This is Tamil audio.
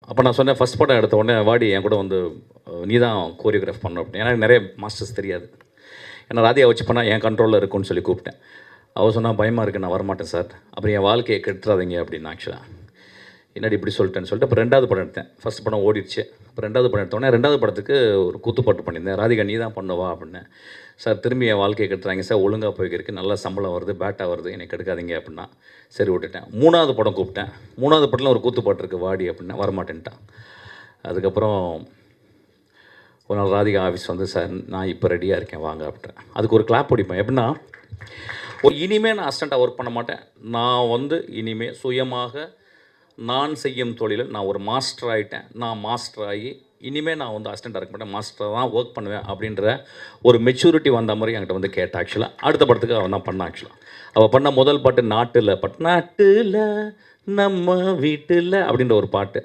அப்போ நான் சொன்னேன், ஃபஸ்ட் படம் எடுத்த உடனே வாடி என் கூட வந்து நீ தான் கோரியோகிராஃப் பண்ணணும் அப்படின்னு. ஏன்னா நிறைய மாஸ்டர்ஸ் தெரியாது. ஏன்னா ராதியா வச்சு பண்ணால் என் கண்ட்ரோலில் இருக்கும்னு சொல்லி கூப்பிட்டேன். அவள் சொன்னால் பயமாக இருக்குது, நான் வரமாட்டேன் சார், அப்புறம் என் வாழ்க்கையை கெட்டுறாதீங்க அப்படின்னு. ஆக்சுவலாக என்னடி இப்படி சொல்லிட்டேன்னு சொல்லிட்டு அப்புறம் 2வது படம் எடுத்தேன். ஃபஸ்ட் படம் ஓடிடுச்சு. அப்புறம் 2வது படம் எடுத்தோடனே 2வது படத்துக்கு ஒரு குத்துப்பாட்டு பண்ணியிருந்தேன். ராதிகா நீ தான் பண்ணுவா அப்படின்னேன். சார் திரும்பி என் வாழ்க்கையை கெட்டுறாங்க சார், ஒழுங்காக போய்க்கிருக்கு, நல்லா சம்பளம் வருது, பேட்டா வருது, என்னை கெடுக்காதீங்க அப்படின்னா. சரி விட்டுட்டேன். 3வது படம் கூப்பிட்டேன். 3வது படத்தில் ஒரு கூத்துப்பாட்டு இருக்குது வாடி அப்படின்னா, வரமாட்டேன்ட்டான். அதுக்கப்புறம் ஒரு நாள் ராதிகா ஆஃபீஸ் வந்து, சார் நான் இப்போ ரெடியாக இருக்கேன் வாங்க அப்படின்றேன். அதுக்கு ஒரு கிளாப் பிடிப்பேன். எப்படின்னா, இனிமேல் நான் அசிஸ்டண்ட்டாக ஒர்க் பண்ண மாட்டேன், நான் வந்து இனிமேல் சுயமாக நான் செய்யும் தொழிலில் நான் ஒரு மாஸ்டர் ஆகிட்டேன், நான் மாஸ்டர் ஆகி இனிமேல் நான் வந்து அசிஸ்டண்ட்டாக இருக்க மாட்டேன், மாஸ்டராக தான் ஒர்க் பண்ணுவேன் அப்படின்ற ஒரு மெச்சூரிட்டி வந்த மாதிரி என்கிட்ட வந்து கேட்டேன். ஆக்சுவலாக அடுத்த படத்துக்கு அவன் தான் பண்ணான். ஆக்சுவலாக அவள் பண்ண முதல் பாட்டு நாட்டில் நம்ம வீட்டில் அப்படின்ற ஒரு பாட்டு.